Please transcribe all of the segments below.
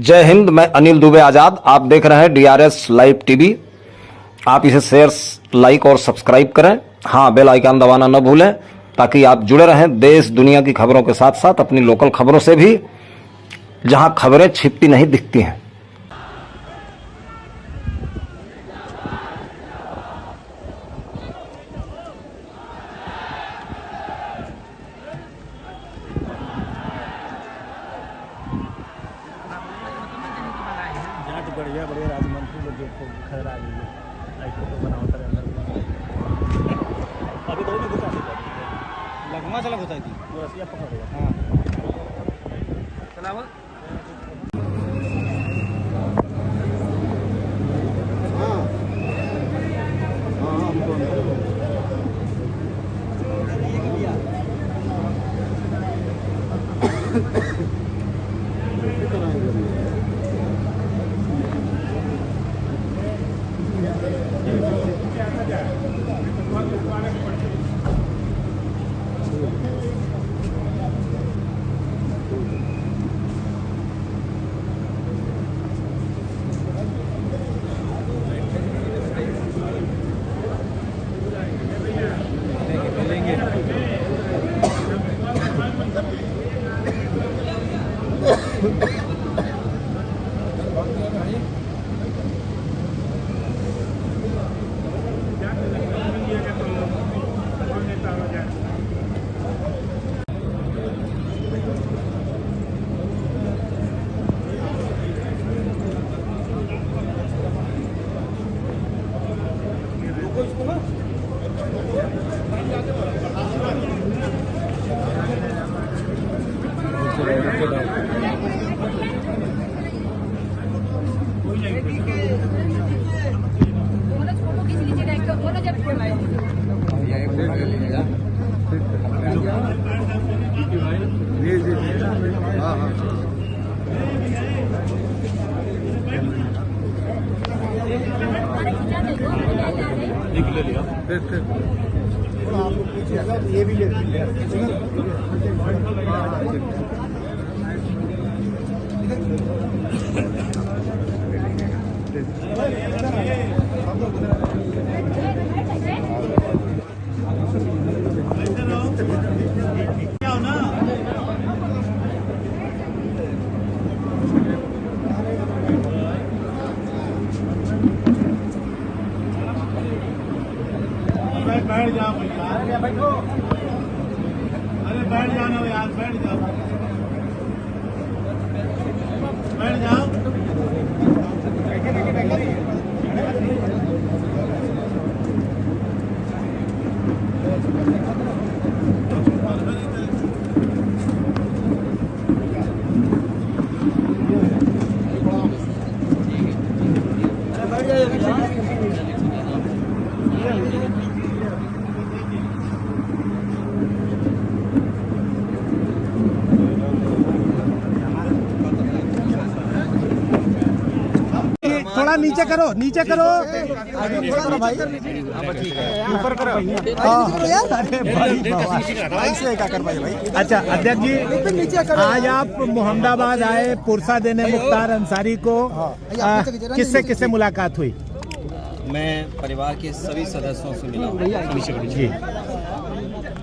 जय हिंद। मैं अनिल दुबे आजाद। आप देख रहे हैं DRS लाइव टीवी। आप इसे शेयर, लाइक और सब्सक्राइब करें। हाँ, बेल आइकन दबाना न भूलें ताकि आप जुड़े रहें देश दुनिया की खबरों के साथ साथ अपनी लोकल खबरों से भी, जहां खबरें छिपती नहीं दिखती हैं। बढ़िया बढ़िया राजमंत्री लोग जो खैर आ गई है आई फोटो बनाओ तर अंदर अभी तो भी घुसा लगमा चला घुसा थी वो रसिया पकड़ेगा। हाँ चलावा ले लिया फिर आपको पूछिएगा ये भी ले लिया। बैठ जाओ भैया, बैठो। अरे बैठ जाना यार, बैठ जाओ, बैठ जाओ। थोड़ा नीचे करो, नीचे करो, भाई ऊपर करो। अच्छा अध्यक्ष जी, आज आप मोहम्मदाबाद आए पुरसा देने मुख्तार अंसारी को, किससे किससे मुलाकात हुई? मैं परिवार के सभी सदस्यों से मिला जी,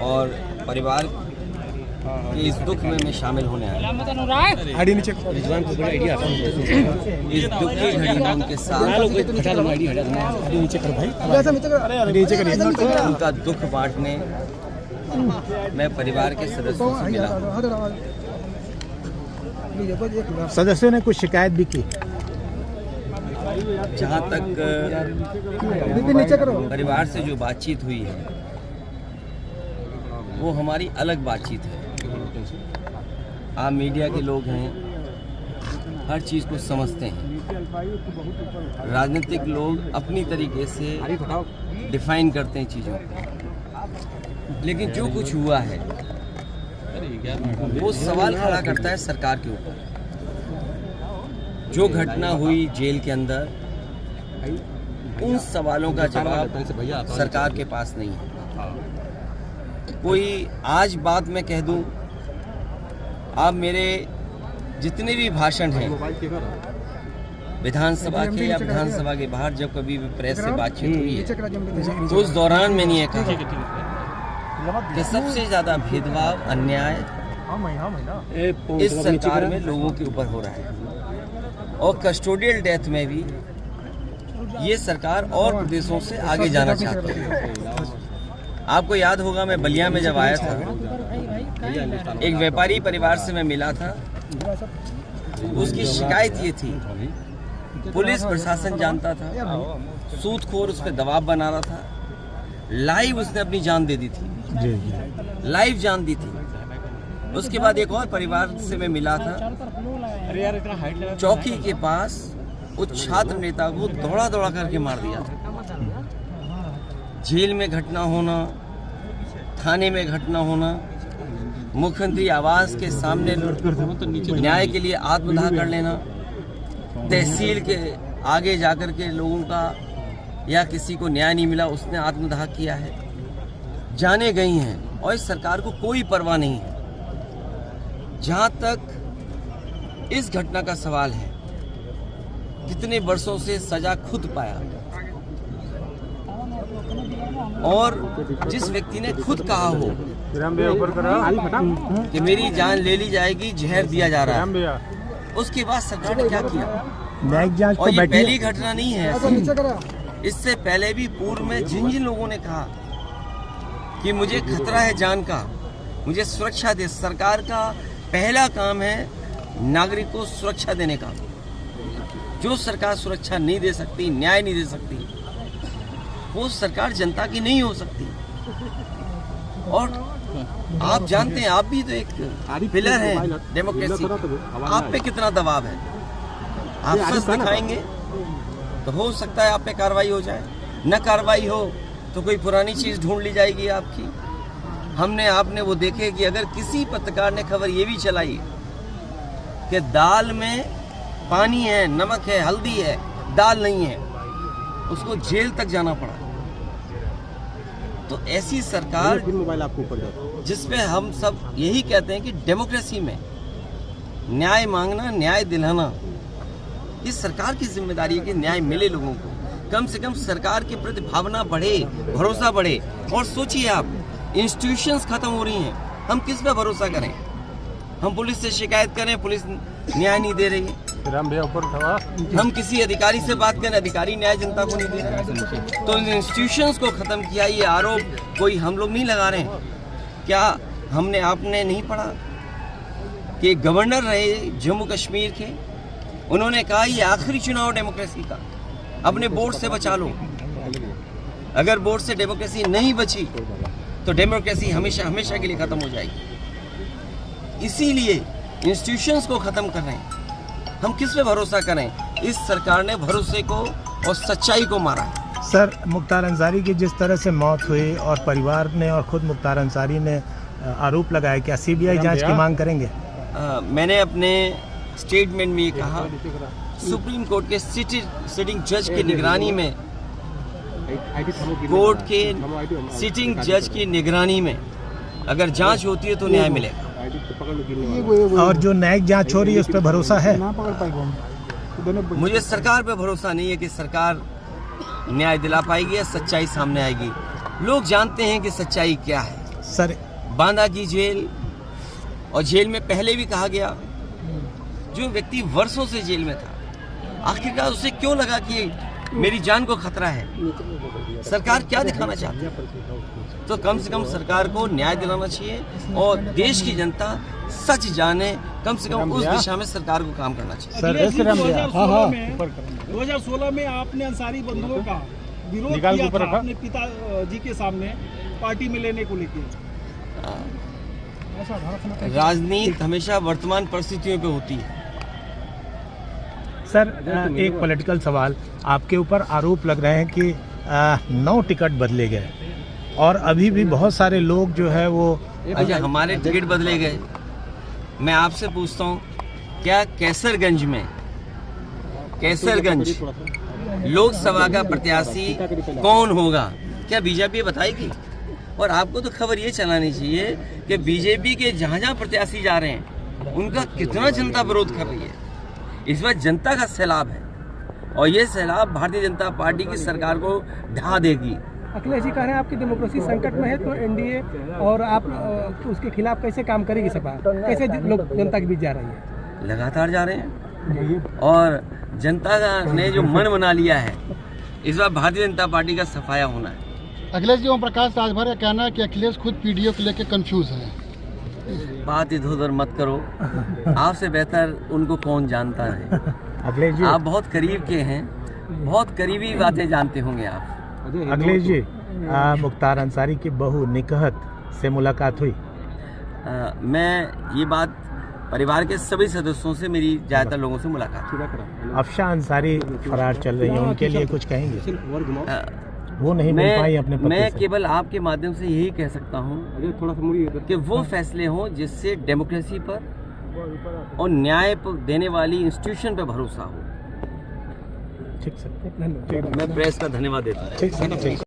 और परिवार इस दुख में मैं शामिल होने आया। इस दुख की घड़ी में उनके साथ उनका दुख बांटने मैं परिवार के सदस्यों से मिला। सदस्यों ने कुछ शिकायत भी की। जहाँ तक परिवार से जो बातचीत हुई है वो हमारी अलग बातचीत है। आप मीडिया के लोग हैं, हर चीज़ को समझते हैं। राजनीतिक लोग अपनी तरीके से डिफाइन करते हैं चीज़ों को, लेकिन जो कुछ हुआ है वो सवाल खड़ा करता है सरकार के ऊपर। जो घटना हुई जेल के अंदर, उन सवालों का जवाब सरकार के पास नहीं है। कोई आज बात मैं कह दूं, आप मेरे जितने भी भाषण हैं विधानसभा के या विधानसभा के बाहर जब कभी भी प्रेस से बातचीत हुई है तो उस दौरान मैंने ये कहा कि सबसे ज्यादा भेदभाव अन्याय इस सरकार में लोगों के ऊपर हो रहा है और कस्टोडियल डेथ में भी ये सरकार और प्रदेशों से आगे जाना चाहती है। आपको याद होगा मैं बलिया में जब आया था एक व्यापारी परिवार से मैं मिला था, उसकी शिकायत ये थी पुलिस प्रशासन जानता था, सूदखोर उस पर दबाव बना रहा था, लाइव उसने अपनी जान दे दी थी, लाइव जान दी थी। उसके बाद एक और परिवार से मैं मिला था, चौकी के पास उस छात्र नेता को दौड़ा दौड़ा करके मार दिया था। जेल में घटना होना, थाने में घटना होना, मुख्यमंत्री आवास के सामने न्याय के लिए आत्मदाह कर लेना, तहसील के आगे जाकर के लोगों का या किसी को न्याय नहीं मिला उसने आत्मदाह किया है, जाने गई हैं और इस सरकार को कोई परवाह नहीं है। जहां तक इस घटना का सवाल है, कितने वर्षों से सजा खुद पाया और जिस व्यक्ति ने खुद कहा हो कि मेरी जान ले ली जाएगी, जहर दिया जा रहा है, उसके बाद सरकार ने क्या किया? और ये पहली घटना नहीं है ऐसी। इससे पहले भी पूर्व में जिन जिन लोगों ने कहा कि मुझे खतरा है जान का, मुझे सुरक्षा दे, सरकार का पहला काम है नागरिक को सुरक्षा देने का। जो सरकार सुरक्षा नहीं दे सकती, न्याय नहीं दे सकती, वो सरकार जनता की नहीं हो सकती। और आप जानते हैं, आप भी तो एक पिलर हैं डेमोक्रेसी, आप पे कितना दबाव है। आप सच दिखाएंगे तो हो सकता है आप पे कार्रवाई हो जाए, न कार्रवाई हो तो कोई पुरानी चीज ढूंढ ली जाएगी आपकी। हमने आपने वो देखे कि अगर किसी पत्रकार ने खबर ये भी चलाई कि दाल में पानी है, नमक है, हल्दी है, दाल नहीं है, उसको जेल तक जाना पड़ा। तो ऐसी सरकार जिसपे हम सब यही कहते हैं कि डेमोक्रेसी में न्याय मांगना, न्याय दिलाना, इस सरकार की जिम्मेदारी है कि न्याय मिले लोगों को। कम से कम सरकार के प्रति भावना बढ़े, भरोसा बढ़े। और सोचिए आप, इंस्टीट्यूशंस खत्म हो रही हैं, हम किस पे भरोसा करें? हम पुलिस से शिकायत करें, पुलिस न्याय नहीं दे रही है। हम किसी अधिकारी से बात करें, अधिकारी न्याय जनता को नहीं दे रहे। तो इन इंस्टीट्यूशंस को खत्म किया, ये आरोप कोई हम लोग नहीं लगा रहे हैं। क्या हमने आपने नहीं पढ़ा कि गवर्नर रहे जम्मू कश्मीर के, उन्होंने कहा ये आखिरी चुनाव डेमोक्रेसी का, अपने बोर्ड से बचा लो। अगर बोर्ड से डेमोक्रेसी नहीं बची तो डेमोक्रेसी हमेशा हमेशा के लिए खत्म हो जाएगी। इसीलिए इंस्टीट्यूशंस को खत्म कर रहे हैं। हम किस पे भरोसा करें? इस सरकार ने भरोसे को और सच्चाई को मारा है। सर, मुख्तार अंसारी की जिस तरह से मौत हुई और परिवार ने और खुद मुख्तार अंसारी ने आरोप लगाया, क्या सीबीआई जांच की मांग करेंगे? मैंने अपने स्टेटमेंट में ये कहा, सुप्रीम कोर्ट के सिटिंग जज की निगरानी में, कोर्ट के सिटिंग जज की निगरानी में अगर जांच होती है तो न्याय मिलेगा। और जो न्यायिक जांच हो रही है उस पर भरोसा है? मुझे सरकार पे भरोसा नहीं है कि सरकार न्याय दिला पाएगी या सच्चाई सामने आएगी। लोग जानते हैं कि सच्चाई क्या है। सर, बांदा की जेल, और जेल में पहले भी कहा गया, जो व्यक्ति वर्षों से जेल में था, आखिरकार उसे क्यों लगा कि मेरी जान को खतरा है? सरकार क्या दिखाना चाहती है? तो कम से कम सरकार को न्याय दिलाना चाहिए और देश की जनता सच जाने, कम से कम उस दिशा में सरकार को काम करना चाहिए। 2016 में आपने अंसारी बंधुओं का विरोध किया था अपने पिताजी के सामने पार्टी में लेने को लेकर। राजनीति हमेशा वर्तमान परिस्थितियों पे होती है। सर, एक पॉलिटिकल सवाल, आपके ऊपर आरोप लग रहे हैं कि 9 टिकट बदले गए और अभी भी बहुत सारे लोग जो है वो, अच्छा, हमारे टिकट बदले गए। मैं आपसे पूछता हूँ, क्या कैसरगंज लोकसभा का प्रत्याशी कौन होगा? क्या बीजेपी बताएगी? और आपको तो खबर ये चलानी चाहिए कि बीजेपी के जहाँ जहाँ प्रत्याशी जा रहे हैं उनका कितना जनता विरोध कर रही है। इस बार जनता का सैलाब है और ये सैलाब भारतीय जनता पार्टी की सरकार को ढहा देगी। अखिलेश जी कह रहे हैं आपकी डेमोक्रेसी संकट में है, तो एनडीए और आप उसके खिलाफ कैसे काम करेगी सपा, कैसे लोग जनता के बीच जा रही है? लगातार जा रहे हैं और जनता ने जो मन बना लिया है, इस बार भारतीय जनता पार्टी का सफाया होना है। अखिलेश जी, ओम प्रकाश राजभर का कहना है कि अखिलेश खुद पीडीओ को लेकर कंफ्यूज है। बात इधर उधर मत करो, आपसे बेहतर उनको कौन जानता है। अखिलेश जी, आप बहुत करीब के हैं, बहुत करीबी बातें जानते होंगे आप। अखिलेश जी, मुख्तार अंसारी की बहू निकहत से मुलाकात हुई? मैं ये बात परिवार के सभी सदस्यों से, मेरी ज़्यादातर लोगों से मुलाकात हुई। अफशान अंसारी फरार चल रही हैं, उनके लिए कुछ कहेंगे? वो नहीं मिल पाई अपने पति मैं से। केवल आपके माध्यम से यही कह सकता हूँ कि वो फैसले हों जिससे डेमोक्रेसी पर और न्याय देने वाली इंस्टीट्यूशन पर भरोसा हो। ठीक सर, मैं प्रेस का धन्यवाद देता हूँ। ठीक सर, ठीक।